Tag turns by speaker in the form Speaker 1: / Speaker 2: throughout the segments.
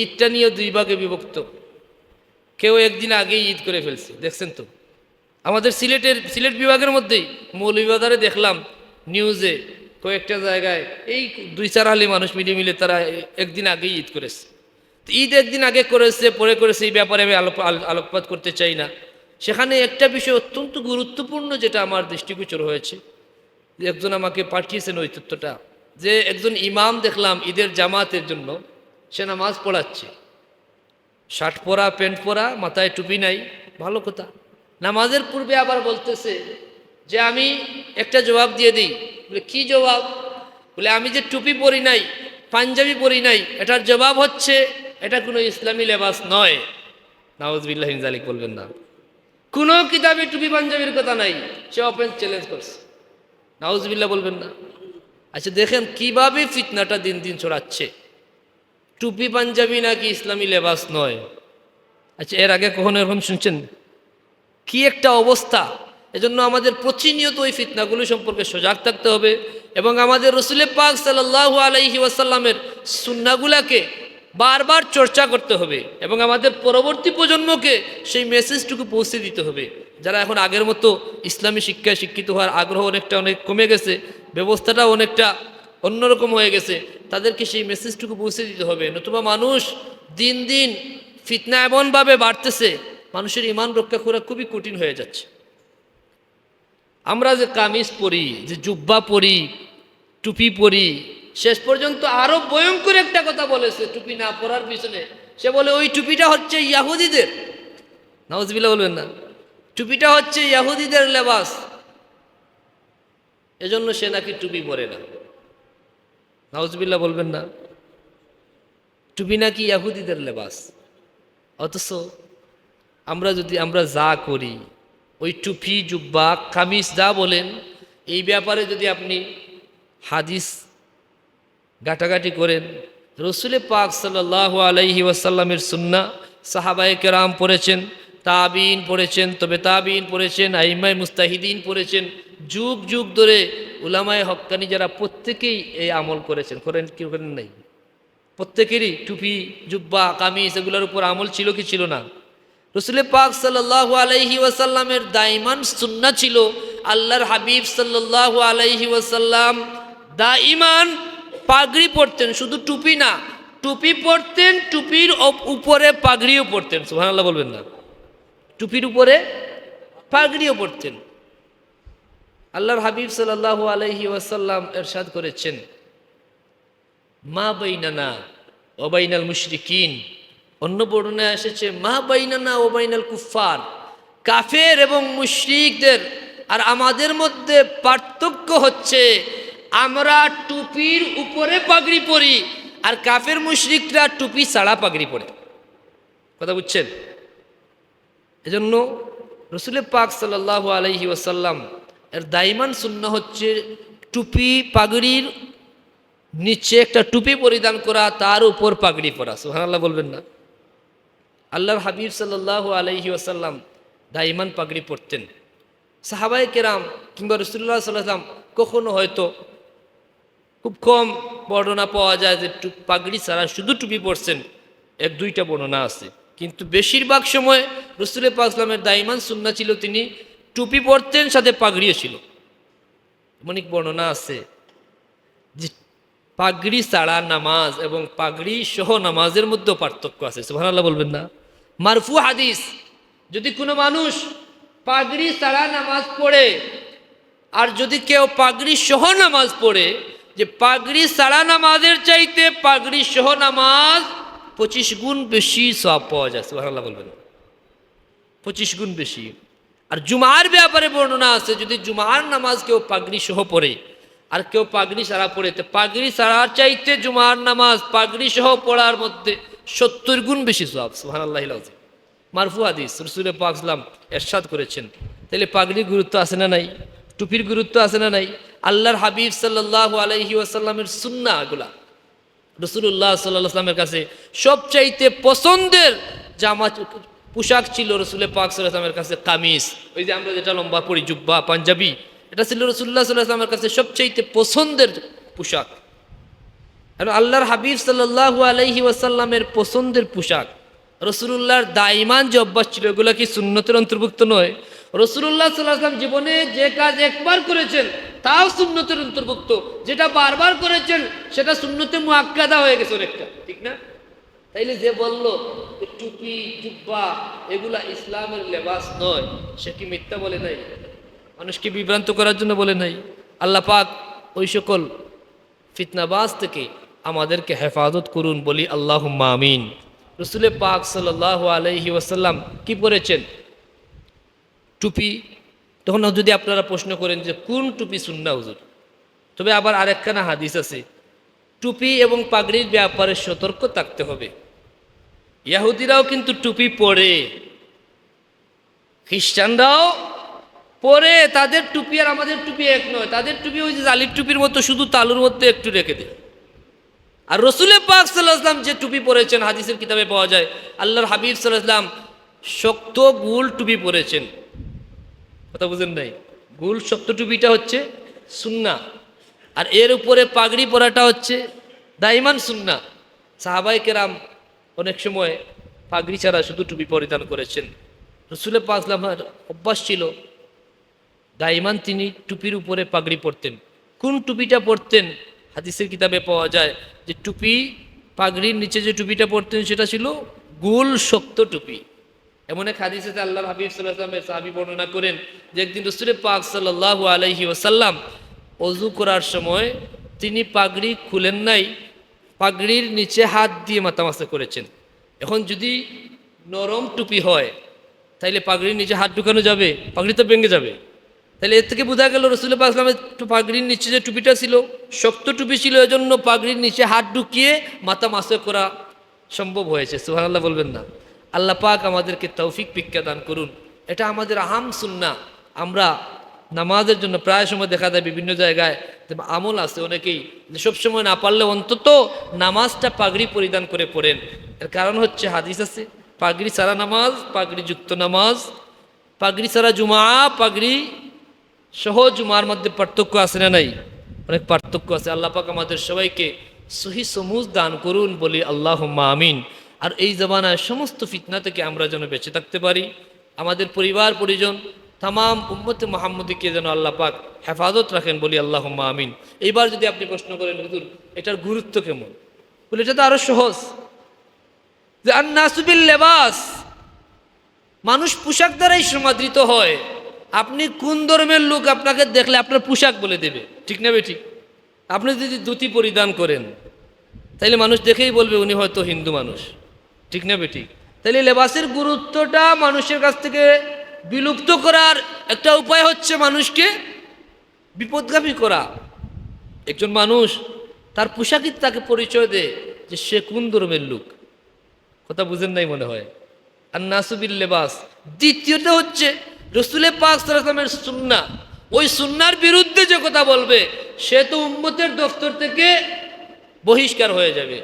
Speaker 1: ঈদটা নিয়ে দুই ভাগে বিভক্ত। কেউ একদিন আগেই ঈদ করে ফেলছে, দেখছেন তো। আমাদের সিলেট বিভাগের মধ্যেই মৌলভীবাজারে দেখলাম নিউজে কয়েকটা জায়গায় এই 2-4 হালি মানুষ মিলে তারা একদিন আগেই ঈদ করেছে। ঈদ একদিন আগে করেছে, পরে করেছে, এই ব্যাপারে আমি আলোকপাত করতে চাই না। সেখানে একটা বিষয় অত্যন্ত গুরুত্বপূর্ণ যেটা আমার দৃষ্টিগোচর হয়েছে, একজন আমাকে পাঠিয়েছেন ওই তথ্যটা, যে একজন ইমাম দেখলাম ঈদের জামাতের জন্য সে নামাজ পড়াচ্ছে, শার্ট পরা, প্যান্ট পরা, মাথায় টুপি নাই, ভালো কথা। নামাজের পূর্বে আবার বলতেছে যে আমি একটা জবাব দিয়ে দিই। বলে কি জবাব? বলে আমি যে টুপি পরি নাই, পাঞ্জাবি পরি নাই, এটার জবাব হচ্ছে এটা কোনো ইসলামী লেবাস নয়। নাউজুবিল্লাহ মিন যালিক বলবেন না, কোনো কিতাবে টুপি পাঞ্জাবির কথা নাই, সে ওপেন চ্যালেঞ্জ করছে। নাউজুবিল্লাহ বলবেন না। আচ্ছা দেখেন কিভাবে ফিতনাটা দিন দিন ছড়াচ্ছে, টুপি পাঞ্জাবি নাকি ইসলামী লেবাস নয়। আচ্ছা এর আগে কখনো এরকম শুনছেন? কি একটা অবস্থা! এজন্য আমাদের প্রতিনিয়ত ওই ফিতনাগুলো সম্পর্কে সজাগ থাকতে হবে এবং আমাদের রসুল পাক সাল্লাল্লাহু আলাইহি ওয়াসাল্লামের সুন্নাহগুলাকে বারবার চর্চা করতে হবে এবং আমাদের পরবর্তী প্রজন্মকে সেই মেসেজটুকু পৌঁছে দিতে হবে। যারা এখন আগের মতো ইসলামী শিক্ষায় শিক্ষিত হওয়ার আগ্রহ অনেক কমে গেছে, ব্যবস্থাটাও অনেকটা অন্যরকম হয়ে গেছে, তাদেরকে সেই মেসেজটুকু পৌঁছে দিতে হবে। নতুবা মানুষ দিন দিন ফিতনা এমনভাবে বাড়তেছে, মানুষের ঈমান রক্ষা করা খুবই কঠিন হয়ে যাচ্ছে। আমরা যে কামিজ পরি, যে জুব্বা পরি, টুপি পরি, শেষ পর্যন্ত আরো ভয়ঙ্কর একটা কথা বলেছে টুপি না পরার পিছনে। সে বলে ওই টুপিটা হচ্ছে ইয়াহুদিদের। নাউজুবিল্লাহ বলবেন না, টুপিটা হচ্ছে ইয়াহুদিদের লেবাস, এজন্য সে নাকি টুপি পরে না। নাউজুবিল্লাহ বলবেন না, টুপি নাকি ইয়াহুদিদের লেবাস। অথচ আমরা যা করি, ওই টুপি, জুব্বা, কামিজ যা বলেন, এই ব্যাপারে যদি আপনি হাদিস ঘাটাঘাটি করেন, রসুল পাক সাল্লাল্লাহু আলাইহি ওয়াসাল্লামের সুন্নাহ সাহাবায়ে কেরাম পড়েছেন, তাবিন পড়েছেন, তবে তাবিন পড়েছেন, আইমায়ে মুস্তাহিদিন পড়েছেন, যুগ যুগ ধরে উলামায়ে হক্কানি যারা প্রত্যেকেই এই আমল করেছেন। কি করেন নাই? প্রত্যেকেরই টুপি, জুব্বা, কামিজ এগুলোর উপর আমল ছিল কি ছিল না? রসুল পাক সাল্লাল্লাহু আলাইহি ওয়াসাল্লামের দাইমান সুন্নাহ ছিল, আল্লাহর হাবিব সাল্লাল্লাহু আলাইহি ওয়াসাল্লাম দাইমান পাগড়ি পরতেন, শুধু টুপি না, টুপি পরতেন, টুপির উপরে পাগড়িও পরতেন। সুবহানাল্লাহ বলবেন না, টুপির উপরে পাগড়িও পরতেন। আল্লাহর হাবিব সাল্লাল্লাহু আলাইহি ওয়াসাল্লাম ইরশাদ করেছেন, মা বাইনানা ওয়া বাইনাল মুশরিকিন, অন্য বর্ণনায় এসেছে মা বাইনানা ওয়া বাইনাল কুফফার, কাফের এবং মুশরিকদের আর আমাদের মধ্যে পার্থক্য হচ্ছে আমরা টুপির উপরে পাগড়ি পরি আর কাফের মুশরিকরা টুপি ছাড়া পাগড়ি পরে। কথা বুঝছেন? এজন্য রসুল পাক সাল্লাল্লাহু আলাইহি ওয়াসাল্লাম এর দাইমান সুন্নাহ হচ্ছে টুপি, পাগড়ির নিচে একটা টুপি পরিধান করা, তার উপর পাগড়ি পরা। সুবহানাল্লাহ বলবেন না। আল্লাহর হাবিব সাল্লাল্লাহু আলাইহি ওয়াসাল্লাম দাইমান পাগড়ি পরতেন। সাহাবায়ে কেরাম কিংবা রাসূলুল্লাহ সাল্লাল্লাহু আলাইহি ওয়াসাল্লাম কখনো হয়তো খুব কম বর্ণনা পাওয়া যায় যে পাগড়ি ছাড়া শুধু টুপি পরছেন, 1-2টা বর্ণনা আছে, কিন্তু বেশিরভাগ সময় রাসূল পাক সাল্লামের দাইমান সুন্নাহ ছিল তিনি টুপি পরতেন, সাথে পাগড়িও ছিল। অনেক বর্ণনা আছে যে পাগড়ি ছাড়া নামাজ এবং পাগড়ি সহ নামাজের মধ্যে পার্থক্য আছে। সুবহানাল্লাহ বলবেন না। মারফু হাদিস, যদি কোনো মানুষ পাগড়ি ছাড়া নামাজ পড়ে আর যদি কেউ পাগড়ি সহ নামাজ পড়ে, যে পাগড়ি ছাড়া নামাজের চাইতে পাগড়ি সহ নামাজ 25 গুণ বেশি সওয়াব পাওয়া যায়। সুবহানাল্লাহ বলবেন, 25 গুণ বেশি। আর জুমার ব্যাপারে বর্ণনা আছে, যদি জুমার নামাজ কেউ পাগড়ি সহ পড়ে আর কেউ পাগড়ি ছাড়া পড়ে, তো পাগড়ি ছাড়ার চাইতে জুমার নামাজ পাগড়ি সহ পড়ার মধ্যে 70 গুণ বেশি সওয়াব। সুবহানাল্লাহিল আযীম। মারফু হাদিস, রাসূল পাক সাল্লাল্লাহু আলাইহি ওয়াসাল্লাম ইরশাদ করেছেন। তাহলে পাগড়ির গুরুত্ব আছে না নাই? টুপির গুরুত্ব আছে না নাই? আল্লাহর হাবিব সাল্লাল্লাহু আলাইহি ওয়াসাল্লামের সুন্নাহ এগুলা। রাসূলুল্লাহ সাল্লাল্লাহু আলাইহি ওয়াসাল্লামের কাছে সবচাইতে পছন্দের জামা পোশাক ছিল রাসূল পাক সাল্লাল্লাহু আলাইহি ওয়াসাল্লামের কাছে কামিজ। ওই যে আমরা যেটা লম্বা পরি, জুব্বা, পাঞ্জাবি, এটা ছিল রাসূলুল্লাহ সাল্লাল্লাহু আলাইহি ওয়াসাল্লামের কাছে সবচাইতে পছন্দের পোশাক। কারণ আল্লাহর হাবিব সাল্লাল্লাহু আলাইহি ওয়াসাল্লামের পছন্দের পোশাক, রসুলুল্লাহর দাইমান যে অভ্যাস ছিল, এগুলো কি সুন্নতের অন্তর্ভুক্ত নয়? রসুলুল্লাহ সাল্লাল্লাহু আলাইহি ওয়াসাল্লাম জীবনে যে কাজ একবার করেছেন তাও সুন্নতের অন্তর্ভুক্ত, যেটা বারবার করেছেন সেটা সুন্নতে মুআক্কাদা হয়ে গেছে অনেকটা, ঠিক না? তাইলে যে বলল যে টুপি জুব্বা এগুলা ইসলামের লেবাস নয়, সে কি মিথ্যা বলে নাই? মানুষকে বিভ্রান্ত করার জন্য বলে নাই? আল্লাহ পাক ওই সকল ফিতনাবাজ থেকে আমাদেরকে হেফাজত করুন, বলি আল্লাহুম্মা আমিন। রসুল পাক সাল্লাল্লাহু আলাইহি ওয়াসাল্লাম কি পরেছেন? টুপি। তখন যদি আপনারা প্রশ্ন করেন যে কোন টুপি সুন্নাহ হুজুর, তবে আবার আরেকখানা হাদিস আছে, টুপি এবং পাগড়ির ব্যাপারে সতর্ক থাকতে হবে। ইহুদিরাও কিন্তু টুপি পরে, খ্রিস্টানরাও পরে, তাদের টুপি আর আমাদের টুপি এক নয়। তাদের টুপি ওই যে জালির টুপির মতো শুধু তালুর মধ্যে একটু রেখে দেয়। আর রসুল পাক সাল্লাল্লাহু আলাইহি ওয়াসাল্লাম যে টুপি পরেছেন হাদিসের কিতাবে পাওয়া যায়, আল্লাহর হাবিব সাল্লাল্লাহু আলাইহি ওয়াসাল্লাম শক্ত গুল টুপি পরেছেন। কথা বুঝেন নাই? গুল শক্ত টুপিটা হচ্ছে সুন্নাহ, আর এর উপরে পাগড়ি পরাটা হচ্ছে দাইমান সুন্নাহ। সাহাবায়ে কেরাম অনেক সময় পাগড়ি ছাড়া শুধু টুপি পরিধান করেছেন। রসুল পাক সাল্লাল্লাহু আলাইহি ওয়াসাল্লামের অভ্যাস ছিল দাইমান তিনি টুপির উপরে পাগড়ি পরতেন। কোন টুপিটা পরতেন? হাদিসের কিতাবে পাওয়া যায় যে টুপি, পাগড়ির নিচে যে টুপিটা পরতেন সেটা ছিল গোল শক্ত টুপি। এমন এক হাদিসে আল্লাহর হাবিব সাল্লাল্লাহু আলাইহি ওয়াসাল্লামের সাহাবী বর্ণনা করেন যে একদিন রাসূল পাক সাল্লাল্লাহু আলাইহি ওয়াসাল্লাম ওযু করার সময় তিনি পাগড়ি খুলেন নাই, পাগড়ির নিচে হাত দিয়ে মাথামাসা করেছেন। এখন যদি নরম টুপি হয় তাইলে পাগড়ির নিচে হাত ঢুকানো যাবে? পাগড়ি তো ভেঙে যাবে। তাহলে এর থেকে বোঝা গেল রাসূল পাক সাল্লাল্লাহু আলাইহি ওয়াসাল্লামের পাগড়ির নিচে যে টুপিটা ছিল শক্ত টুপি ছিল, এজন্য পাগড়ির নিচে হাত ঢুকিয়ে মাথা মাসে করা সম্ভব হয়েছে। সুবহানাল্লাহ বলবেন না? আল্লাহ পাক আমাদেরকে তৌফিক ভিক্ষা দান করুন। এটা আমাদের আহাম সুন্নাহ। আমরা নামাজের জন্য প্রায় সময় দেখা যায় বিভিন্ন জায়গায় আমল আছে অনেকেই যে সবসময় না পারলে অন্তত নামাজটা পাগড়ি পরিধান করে পড়েন। এর কারণ হচ্ছে হাদিস আছে, পাগড়ি ছাড়া নামাজ, পাগড়ি যুক্ত নামাজ, পাগড়ি ছাড়া জুমা, পাগড়ি সহ জুমার মধ্যে পার্থক্য আছে না নাই? অনেক পার্থক্য আছে। আল্লাহ পাক আমাদের সবাইকে সহি সমুজ দান করুন, বলি আল্লাহুম্মা আমিন। আর এই জামানায় সমস্ত ফিতনা থেকে আমরা যেন বেঁচে থাকতে পারি, আমাদের পরিবার পরিজন তামাম উম্মতে মুহাম্মদীকে যেন আল্লাহ পাক হেফাজত রাখেন, বলি আল্লাহুম্মা আমিন। এইবার যদি আপনি প্রশ্ন করেন হুজুর এটার গুরুত্ব কেমন, বলে এটা তো আরো সহজ, যে আন-নাসু বিল লেবাস, মানুষ পোশাক দ্বারাই সমাদৃত হয়। আপনি কোন ধর্মের লোক আপনাকে দেখলে আপনার পোশাক বলে দেবে, ঠিক না বে ঠিক? আপনি যদি ধুতি পরিধান করেন তাইলে মানুষ দেখেই বলবে উনি হয়তো হিন্দু মানুষ, ঠিক না বে ঠিক? তাইলে লেবাসের গুরুত্বটা মানুষের কাছ থেকে বিলুপ্ত করার একটা উপায় হচ্ছে মানুষকে বিপদগামী করা। একজন মানুষ তার পোশাকই তাকে পরিচয় দেয় যে সে কোন ধর্মের লোক। কথা বুঝেন নাই মনে হয়? আর নাসু বিল লেবাস। দ্বিতীয়টা হচ্ছে রাসূল পাক সাল্লাল্লাহু আলাইহি ওয়াসাল্লামের সুন্নাহ। ওই সুন্নাহর বিরুদ্ধে যে কথা বলবে সে তো উম্মতের দফতর থেকে বহিষ্কার হয়ে যাবে।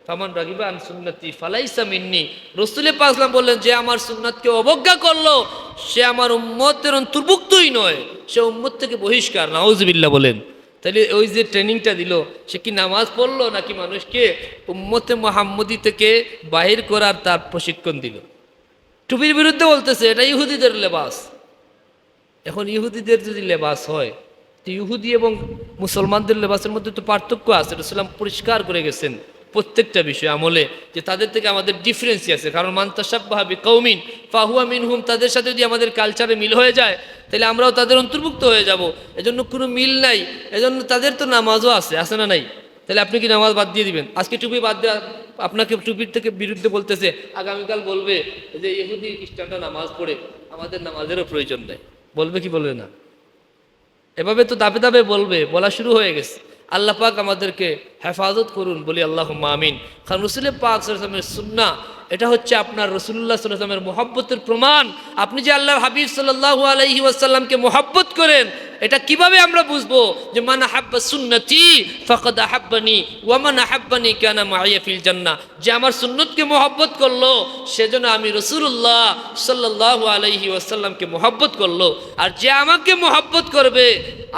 Speaker 1: ফামান রাগিবা আন সুন্নতি ফালাইসা মিন্নি। রাসূল পাক সাল্লাল্লাহু আলাইহি ওয়াসাল্লাম বললেন যে আমার সুন্নাতকে অবজ্ঞা করলো সে আমার উম্মতের অন্তর্ভুক্তই নয়, সে উম্মত থেকে বহিষ্কার। নাউজুবিল্লাহ বলেন। তাহলে ওই যে ট্রেনিংটা দিল সে কি নামাজ পড়লো নাকি মানুষকে উম্মতে মুহাম্মদী থেকে বাহির করার তার প্রশিক্ষণ দিল? টুপির বিরুদ্ধে বলতেছে এটা ইহুদিদের লেবাস। এখন ইহুদিদের যদি লেবাস হয় তো ইহুদি এবং মুসলমানদের লেবাসের মধ্যে তো পার্থক্য আছে। রাসূল পরিষ্কার করে গেছেন প্রত্যেকটা বিষয় আমলে যে তাদের থেকে আমাদের ডিফারেন্সই আছে। কারণ মান তাশাব্বাহা বিকাউমিন ফাহুয়া মিনহুম, তাদের সাথে যদি আমাদের কালচারে মিল হয়ে যায় তাহলে আমরাও তাদের অন্তর্ভুক্ত হয়ে যাব। এজন্য কোনো মিল নাই, এজন্য তাদের তো নামাজও আছে না নাই? তাহলে আপনি কি নামাজ বাদ দিয়ে দিবেন? আজকে টুপি বাদ দেওয়া আপনাকে টুপির থেকে বিরুদ্ধে বলতেছে, আগামীকাল বলবে যে ইহুদি খ্রিস্টানরা নামাজ পড়ে, আমাদের নামাজেরও প্রয়োজন নেই। বলবে কি বলবে না? এভাবে তো দাবে দাবে বলবে, বলা শুরু হয়ে গেছে। আল্লাহ পাক আমাদেরকে হেফাজত করুন, বলি আল্লাহুম্মা আমিন। কারণ রাসূল পাক সাল্লাল্লাহু আলাইহি ওয়াসাল্লামের সুন্নাহ এটা হচ্ছে আপনার রাসূলুল্লাহ সাল্লাল্লাহু আলাইহি ওয়াসাল্লামের মুহাব্বতের প্রমাণ। আপনি যে আল্লাহর হাবিব সাল্লাল্লাহু আলাইহি ওয়াসাল্লামকে মুহাব্বত করেন এটা কিভাবে আমরা বুঝবো? যে মান আহাব্বা সুন্নতি ফাকাদ আহাব্বানি ওয়া মান আহাব্বানি কানা মাইয়া ফিল জান্নাহ। যে আমার সুন্নতকে মুহাব্বত করলো সেজন্য আমি রাসূলুল্লাহ সাল্লাল্লাহু আলাইহি ওয়াসাল্লামকে মুহাব্বত করলো, আর যে আমাকে মুহাব্বত করবে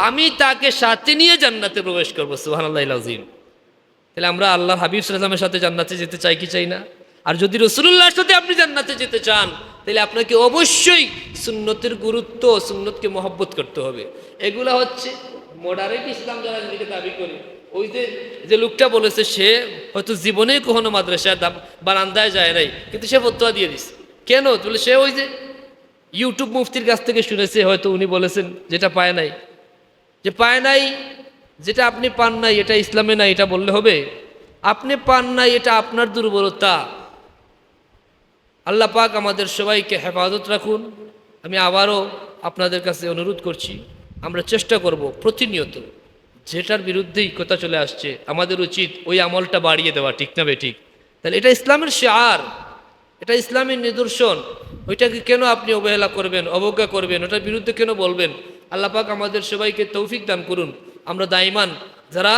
Speaker 1: আমি তাকে সাথে নিয়ে জান্নাতে প্রবেশ করব। সুবহানাল্লাহিল আযীম। তাহলে আমরা আল্লাহ হাবিব সাল্লাল্লাহু আলাইহি ওয়াসাল্লামের সাথে জান্নাতে যেতে চাই কি চাই না? আর যদি রাসূলুল্লাহর সাথে আপনি জান্নাতে যেতে চান তাহলে আপনাকে অবশ্যই সুন্নতের গুরুত্ব, সুন্নতকে মহব্বত করতে হবে। এগুলা হচ্ছে মডারেট ইসলাম যারা নিজেকে দাবি করে। ওই যে লোকটা বলেছে সে হয়তো জীবনে কখনো মাদ্রাসায় বারান্দায় যায় নাই, কিন্তু সে ফতোয়া দিয়ে দিছে। কেন? বলে সে ওই যে ইউটিউব মুফতির কাছ থেকে শুনেছে, হয়তো উনি বলেছেন যেটা পায় নাই, যে পায় নাই, যেটা আপনি পান নাই এটা ইসলামে নাই, এটা বললে হবে? আপনি পান নাই, এটা আপনার দুর্বলতা। আল্লাহ পাক আমাদের সবাইকে হেফাজত রাখুন। আমি আবারও আপনাদের কাছে অনুরোধ করছি, আমরা চেষ্টা করব প্রতিনিয়ত যেটার বিরুদ্ধেই কথা চলে আসছে আমাদের উচিত ওই আমলটা বাড়িয়ে দেওয়া, ঠিক না বেঠিক? তাহলে এটা ইসলামের শিআর, এটা ইসলামের নিদর্শন। ওইটাকে কেন আপনি অবহেলা করবেন, অবজ্ঞা করবেন, ওটার বিরুদ্ধে কেন বলবেন? আল্লাহ পাক আমাদের সবাইকে তৌফিক দান করুন। আমরা দাইমান যারা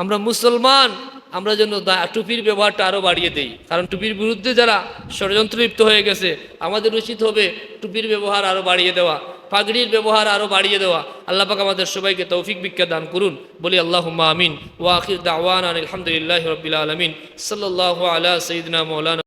Speaker 1: আমরা মুসলমান, আমরা যেন টুপির ব্যবহারটা আরও বাড়িয়ে দেই। কারণ টুপির বিরুদ্ধে যারা ষড়যন্ত্র লিপ্ত হয়ে গেছে, আমাদের উচিত হবে টুপির ব্যবহার আরও বাড়িয়ে দেওয়া, পাগড়ির ব্যবহার আরও বাড়িয়ে দেওয়া। আল্লাহ পাক আমাদের সবাইকে তৌফিক ভিক্ষা দান করুন। বলি আল্লাহুম্মা আমিন। ওয়া আখির দাওয়ানা আলহামদুলিল্লাহি রাব্বিল আলামিন। সাল্লাল্লাহু আলা সাইয়্যিদিনা মাওলানা